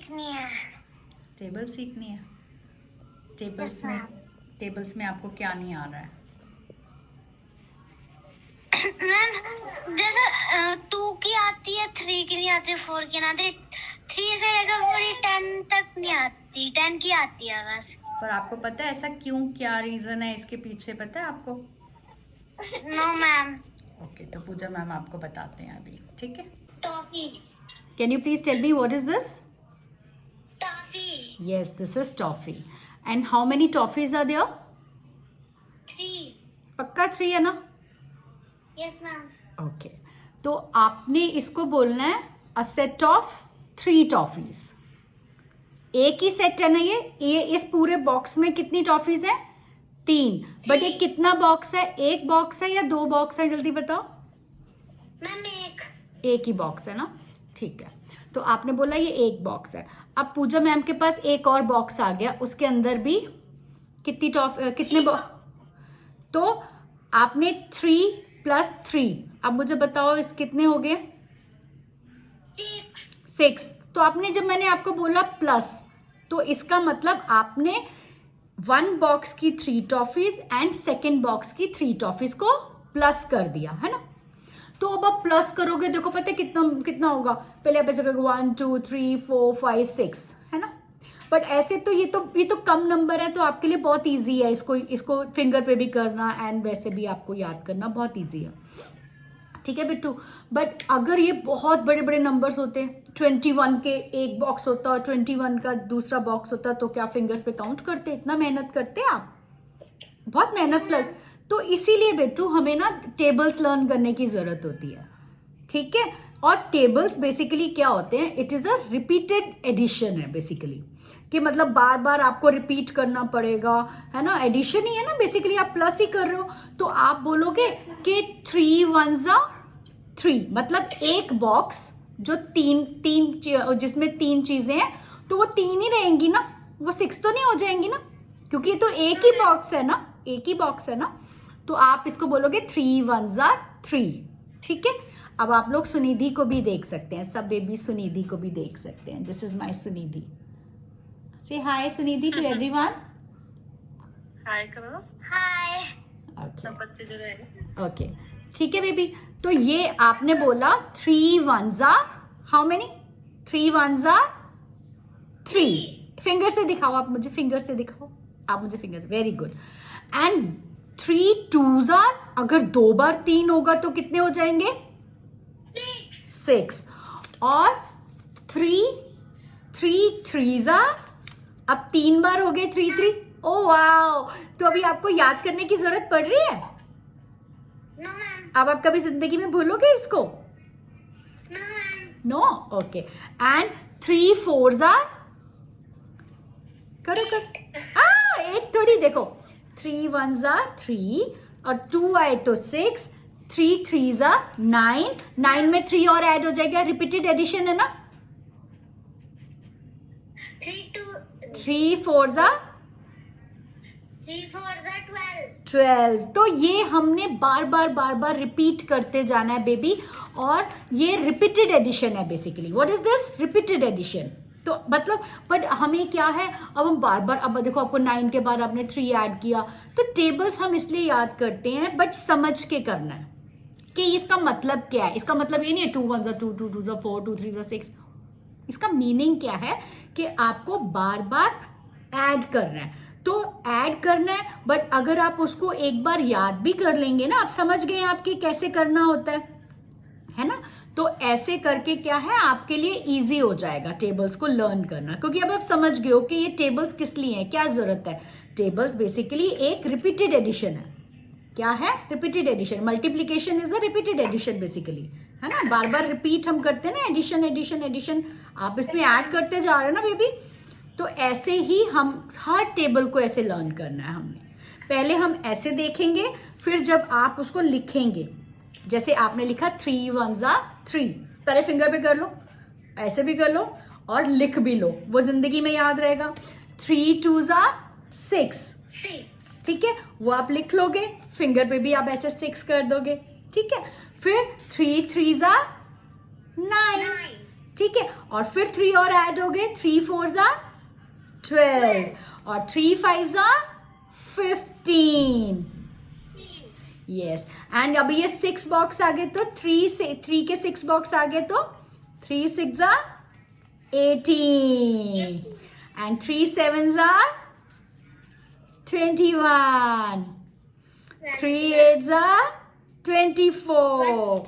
सीखनी है। टेबल सीखनी है। Yes, टेबल्स में आपको क्या नहीं आ रहा है? मैम जैसे 2 की आती है, 3 की नहीं आती, 4 की नहीं आती, 3 से लेकर पूरी 10 तक नहीं आती, 10 की आती है बस। पर आपको पता है ऐसा क्यों, क्या रीजन है इसके पीछे, पता है आपको? No ma'am. ओके, तो पूजा मैम आपको बताते हैं अभी, ठीक है? Toffee. Can you please tell me what is this? Toffee. Yes, this is toffee. And how many toffees are there? 3। पक्का 3 है ना? Yes ma'am. ओके, तो आपने इसको बोलना है अ सेट ऑफ 3 टॉफीज। एक ही सेट है ना ये इस पूरे बॉक्स में कितनी टॉफीज हैं? 3। बट ये कितना बॉक्स है? एक बॉक्स है या 2 बॉक्स है? जल्दी बताओ। मैम एक ही बॉक्स है ना? ठीक है, तो आपने बोला ये एक बॉक्स है। अब पूजा मैम के पास एक और बॉक्स आ गया, उसके अंदर भी कितने तो आपने 3 + 3, अब मुझे बताओ इस कितने हो गए? 6। तो आपने जब मैंने आपको बोला प्लस, तो इसका मतलब आपने 1 बॉक्स की 3 टॉफीज एंड सेकेंड बॉक्स की 3 टॉफीज को प्लस कर दिया है ना? तो अब आप प्लस करोगे, देखो पता है कितना कितना होगा? पहले आप ऐसे करोगे 1 2 3 4 5 6, है ना? बट ऐसे तो ये तो कम नंबर है, तो आपके लिए बहुत इजी है इसको फिंगर पे भी करना एंड वैसे भी आपको याद करना बहुत इजी है, ठीक है बिट्टू? बट अगर ये बहुत बड़े बड़े नंबर्स होते, 21 के एक बॉक्स होता और 21 का दूसरा बॉक्स होता, तो क्या फिंगर्स पे काउंट करते? इतना मेहनत करते आप? बहुत मेहनत लग तो इसीलिए बेटू हमें ना टेबल्स लर्न करने की जरूरत होती है, ठीक है? और टेबल्स बेसिकली क्या होते हैं? It is a repeated addition है बेसिकली, कि मतलब बार बार आपको रिपीट करना पड़ेगा, है ना? एडिशन ही है ना बेसिकली, आप प्लस ही कर रहे हो, तो आप बोलोगे कि 3 1s are 3, मतलब एक बॉक्स जो जिसमें 3 चीजें हैं, तो वो 3 ही रहेंगी ना, वो 6 तो नहीं हो जाएंगी ना, क्योंकि तो एक ही बॉक्स है ना, एक ही बॉक्स है ना। तो आप इसको बोलोगे 3 1s are 3, ठीक है? अब आप लोग सुनिधि को भी देख सकते हैं, सब बेबी सुनिधि को भी देख सकते हैं। This is my Sunidhi. से हाय सुनिधि टू एवरीवन। हाय करो। हाय। सब बच्चे जो रहेंगे। ओके, ठीक है बेबी। तो ये आपने बोला 3 1s are how many? 3 1s are 3। Finger से दिखाओ, आप मुझे फिंगर से दिखाओ, आप मुझे finger, very good. And 3 2s are, अगर 2 बार 3 होगा तो कितने हो जाएंगे? 6। और 3 3s are, अब 3 बार हो गए 3 3। ओ वाओ, तो अभी आपको याद करने की जरूरत पड़ रही है? No ma'am. अब आप कभी जिंदगी में भूलोगे इसको? No ma'am. No, okay. And 3 4s are, करो एक थोड़ी, देखो 3 1s are 3 और 2 आए तो 6, 3 3s are 9, 9 में 3 और ऐड हो जाएगा, रिपीटेड एडिशन है ना? 3 4s are 12। तो ये हमने बार बार रिपीट करते जाना है बेबी, और ये रिपीटेड एडिशन है basically. What is this? Repeated addition. तो मतलब बट हमें क्या है, अब हम बार बार, अब देखो आपको 9 के बाद आपने 3 ऐड किया, तो टेबल्स हम इसलिए याद करते हैं, बट समझ के करना है कि इसका मतलब क्या है। इसका मतलब ये नहीं है 2 1s are 2 2 2s are 4 2 3s are 6। इसका मीनिंग क्या है कि आपको बार बार ऐड करना है, तो ऐड करना है, बट अगर आप उसको एक बार याद भी कर लेंगे ना, आप समझ गए आपके कैसे करना होता है ना? तो ऐसे करके क्या है, आपके लिए इजी हो जाएगा टेबल्स को लर्न करना, क्योंकि अब आप समझ गए हो कि ये टेबल्स किस लिए हैं, क्या जरूरत है। टेबल्स बेसिकली एक रिपीटेड एडिशन है। क्या है? Repeated addition. Multiplication is the repeated addition basically, है ना? बार बार रिपीट हम करते हैं ना, एडिशन एडिशन एडिशन, आप इसमें ऐड करते जा रहे हो ना बेबी। तो ऐसे ही हम हर टेबल को ऐसे लर्न करना है हमने। पहले हम ऐसे देखेंगे, फिर जब आप उसको लिखेंगे, जैसे आपने लिखा 3 1s are 3, पहले फिंगर पे कर लो, ऐसे भी कर लो और लिख भी लो, वो जिंदगी में याद रहेगा। 3 2s are 6, ठीक है? वो आप लिख लोगे, फिंगर पे भी आप ऐसे 6 कर दोगे, ठीक है? फिर 3 3s are 9, ठीक है, और फिर 3 और ऐड हो गए, 3 4s are 12 और 3 5s are 15। यस, एंड अभी ये 6 बॉक्स आ गए तो 3 के 6 बॉक्स आ गए तो 3 6s are 18 and 3 7s are 21, 3 8s are 24,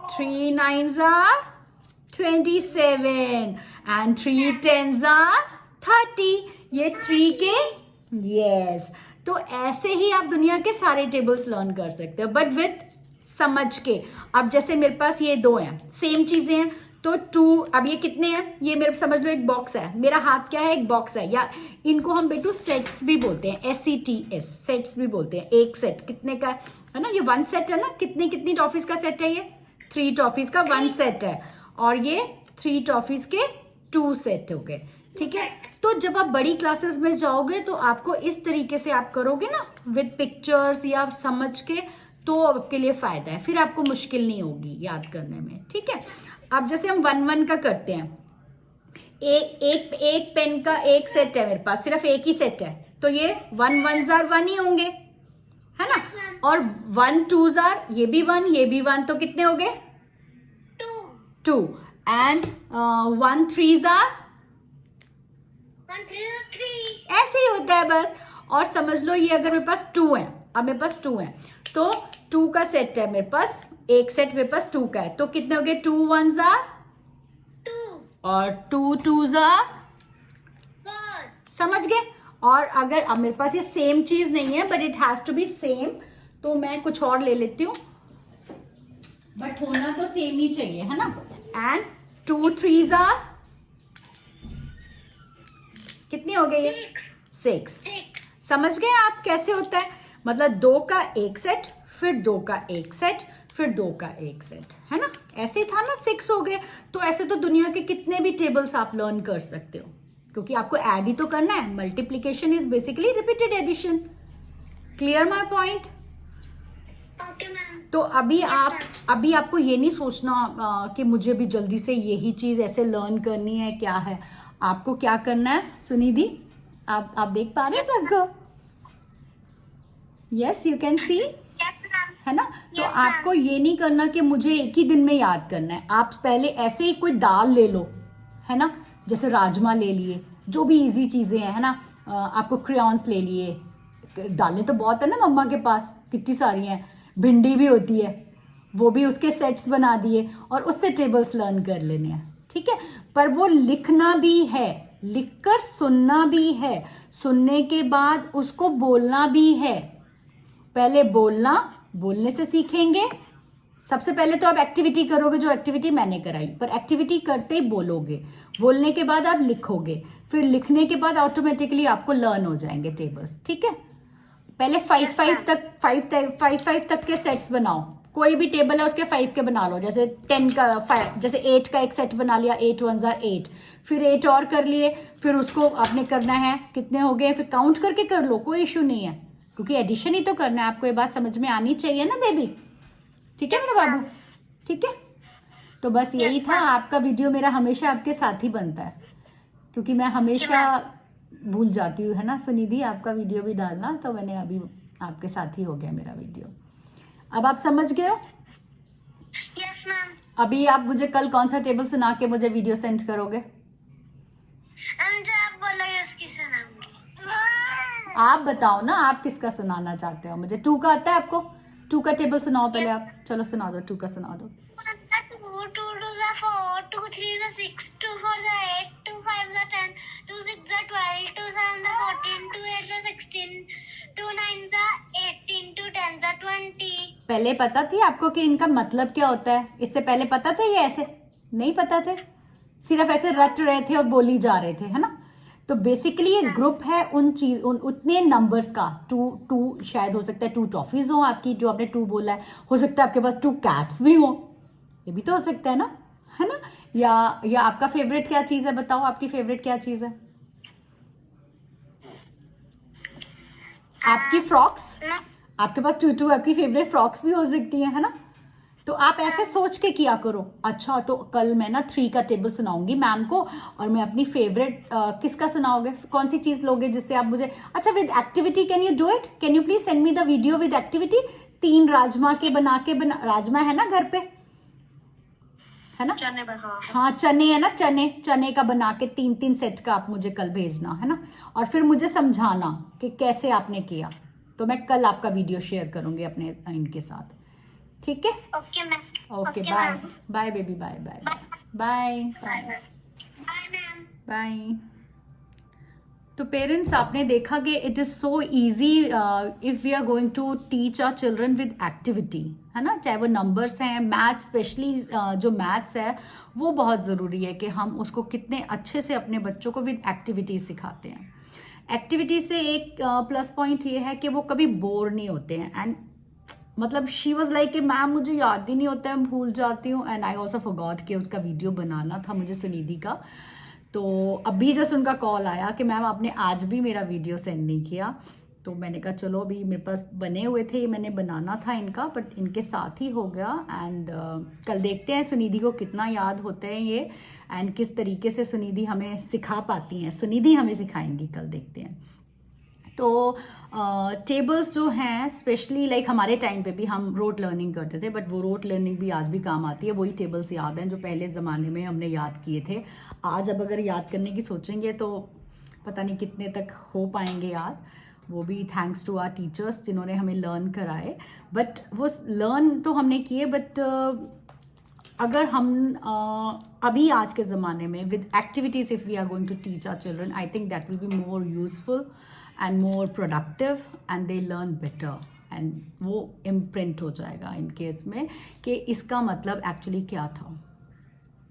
3 9s are 27 and 3 10s are 30। ये 3 के यस, तो ऐसे ही आप दुनिया के सारे टेबल्स लर्न कर सकते हो, बट विथ समझ के। अब जैसे मेरे पास ये 2 हैं, सेम चीजें हैं, तो 2, अब ये कितने हैं, ये मेरे समझ लो एक बॉक्स है, मेरा हाथ क्या है, एक बॉक्स है, या इनको हम बेटू सेट्स भी बोलते हैं, SETS सेट्स भी बोलते हैं। एक सेट कितने का है ना, ये 1 सेट है ना, कितनी टॉफीज का सेट है, ये 3 टॉफीज का 1 सेट है, और ये 3 टॉफीज के 2 सेट हो गए, ठीक है। तो जब आप बड़ी क्लासेस में जाओगे तो आपको इस तरीके से आप करोगे ना, विद पिक्चर्स या समझ के, तो आपके लिए फायदा है, फिर आपको मुश्किल नहीं होगी याद करने में, ठीक है। अब जैसे हम 1 1 का करते हैं, एक पेन का एक सेट है मेरे पास, सिर्फ एक ही सेट है, तो ये 1 1s are 1 ही होंगे, है ना, और 1 2s are, ये भी 1 ये भी 1, तो कितने हो गए 2, एंड 1 3s are 3 ऐसे ही होता है बस। और समझ लो ये अगर मेरे पास 2 है, अब मेरे पास 2 है, तो 2 का सेट है मेरे पास, एक सेट मेरे पास 2 का है, तो कितने हो गए 2 1s are 2 और 2 2s are 4 समझ गए। और अगर अब मेरे पास ये सेम चीज नहीं है, but it has to be same, तो मैं कुछ और ले लेती हूँ, बट होना तो सेम ही चाहिए, है ना। एंड 2 3s are कितनी हो गई, 6। समझ गए आप कैसे होता है, मतलब 2 का एक सेट, फिर 2 का एक सेट, फिर 2 का एक सेट, है ना, ऐसे ही था ना, 6 हो गए। तो ऐसे तो दुनिया के कितने भी टेबल्स आप लर्न कर सकते हो, क्योंकि आपको ऐड ही तो करना है। Multiplication is basically repeated addition. Clear my point. Okay ma'am. तो अभी आपको ये नहीं सोचना कि मुझे भी जल्दी से यही चीज ऐसे लर्न करनी है, क्या है आपको क्या करना है। सुनिधि, आप देख पा रहे हैं सबको, यस यू कैन सी, है ना। तो आपको ये नहीं करना कि मुझे एक ही दिन में याद करना है, आप पहले ऐसे ही कोई दाल ले लो, है ना, जैसे राजमा ले लिए, जो भी इजी चीजें हैं, है ना, आपको क्रेयॉन्स ले लिए, दालें तो बहुत है ना मम्मा के पास, कितनी सारी हैं, भिंडी भी होती है, वो भी उसके सेट्स बना दिए और उससे टेबल्स लर्न कर लेने हैं, ठीक है। पर वो लिखना भी है, लिखकर सुनना भी है, सुनने के बाद उसको बोलना भी है। पहले बोलना, बोलने से सीखेंगे। सबसे पहले तो आप एक्टिविटी करोगे, जो एक्टिविटी मैंने कराई, पर एक्टिविटी करते ही बोलोगे, बोलने के बाद आप लिखोगे, फिर लिखने के बाद ऑटोमेटिकली आपको लर्न हो जाएंगे टेबल्स, ठीक है। पहले 5 5 तक के सेट्स बनाओ, कोई भी टेबल है उसके 5 के बना लो, जैसे 10 का 5, जैसे 8 का एक सेट बना लिया, 8 1s are 8, फिर 8 और कर लिए, फिर उसको आपने करना है, कितने हो गए, फिर काउंट करके कर लो, कोई इशू नहीं है, क्योंकि एडिशन ही तो करना है। आपको ये बात समझ में आनी चाहिए ना बेबी, ठीक है मेरा बाबू, ठीक है। तो बस यही था, आपका वीडियो मेरा हमेशा आपके साथ ही बनता है, क्योंकि मैं हमेशा भूल जाती हूँ, है ना सुनिधि, आपका वीडियो भी डालना, तो मैंने अभी आपके साथ ही हो गया मेरा वीडियो। अब आप समझ गए हो। Yes ma'am. अभी आप मुझे कल कौन सा टेबल सुना के मुझे वीडियो सेंड करोगे। जो आप बोलोगे उसकी सुनाऊंगी। आप बताओ ना, आप किसका सुनाना चाहते हो मुझे। 2 का आता है आपको, 2 का टेबल सुनाओ पहले आप, चलो सुना दो, 2 का सुना दो। 2 2s are 4, 2 3s are 6, 2 4s are 8, 2 5s are 10, 2 6s are 12, 2 7s are 14, 2 8s are 16, 2 9s are 18, 2 10s are 20। पहले पता थी आपको कि इनका मतलब क्या होता है, इससे पहले पता था, ये ऐसे नहीं पता थे, सिर्फ ऐसे रट रहे थे और बोली जा रहे थे, है ना। तो बेसिकली ये ग्रुप है उतने नंबर्स का। 2 शायद हो सकता है 2 टॉफीज हो आपकी, जो आपने 2 बोला है, हो सकता है आपके पास 2 कैट्स भी हो, ये भी तो हो सकता है ना, है ना। या आपका फेवरेट क्या चीज है, बताओ आपकी फेवरेट क्या चीज है। आपकी फ्रॉक्स, आपके पास 2 आपकी फेवरेट फ्रॉक्स भी हो सकती है ना। तो आप ऐसे सोच के किया करो। अच्छा तो कल मैं ना 3 का टेबल सुनाऊंगी मैम को, और मैं अपनी फेवरेट किसका सुनाओगे, कौन सी चीज़ लोगे जिससे आप मुझे, अच्छा with activity can you do it, can you please send me the video with activity. 3 rajma के बना राजमा है ना घर पे, है ना? चने हाँ चने है ना, चने का बना के 3 सेट का आप मुझे कल भेजना, है ना? और फिर मुझे समझाना कि कैसे आपने किया। तो मैं कल आपका वीडियो शेयर करूंगी अपने इनके साथ, ठीक है? Okay ma'am. Okay bye bye baby, bye bye bye bye ma'am. Bye. तो पेरेंट्स आपने देखा कि it is so easy if we are going to teach our children with activity, है ना? चाहे वो नंबर्स हैं, मैथ्स, स्पेशली जो मैथ्स है वो बहुत ज़रूरी है कि हम उसको कितने अच्छे से अपने बच्चों को विद एक्टिविटी सिखाते हैं। एक्टिविटी से एक प्लस पॉइंट ये है कि वो कभी बोर नहीं होते हैं। एंड मतलब शी वॉज लाइक कि मैम मुझे याद ही नहीं होता है, भूल जाती हूँ। एंड आई ऑल्सो फॉरगॉट कि उसका वीडियो बनाना था मुझे सुनिधि का। तो अभी जस्ट उनका कॉल आया कि मैम आपने आज भी मेरा वीडियो सेंड नहीं किया। तो मैंने कहा चलो अभी मेरे पास बने हुए थे, मैंने बनाना था इनका, बट इनके साथ ही हो गया। एंड कल देखते हैं सुनिधि को कितना याद होते हैं ये, एंड किस तरीके से सुनिधि हमें सिखा पाती हैं। सुनिधि हमें सिखाएंगी, कल देखते हैं। तो टेबल्स जो हैं स्पेशली लाइक हमारे टाइम पे भी हम रोट लर्निंग करते थे, बट वो रोट लर्निंग भी आज भी काम आती है। वही टेबल्स याद हैं जो पहले ज़माने में हमने याद किए थे। आज अब अगर याद करने की सोचेंगे तो पता नहीं कितने तक हो पाएंगे याद। वो भी थैंक्स टू आवर टीचर्स जिन्होंने हमें लर्न कराए। बट वो लर्न तो हमने किए, बट अगर हम अभी आज के ज़माने में with activities if we are going to teach our children, I think that will be more useful and more productive and they learn better. And वो इम्प्रिंट हो जाएगा इन केस में कि इसका मतलब एक्चुअली क्या था।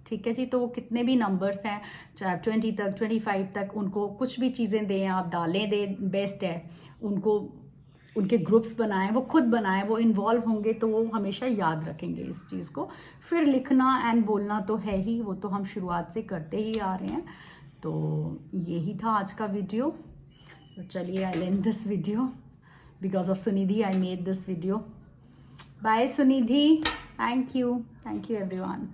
ठीक है जी। तो वो कितने भी नंबर्स हैं, चाहे 20 तक 25 तक, उनको कुछ भी चीज़ें दें आप, डालें दें, बेस्ट है। उनको उनके ग्रुप्स बनाएं, वो खुद बनाएं, वो इन्वॉल्व होंगे तो वो हमेशा याद रखेंगे इस चीज़ को। फिर लिखना एंड बोलना तो है ही, वो तो हम शुरुआत से करते ही आ रहे हैं। तो यही था आज का वीडियो। तो चलिए I end this video because of Sunidhi I made this video. Bye Sunidhi, thank you everyone.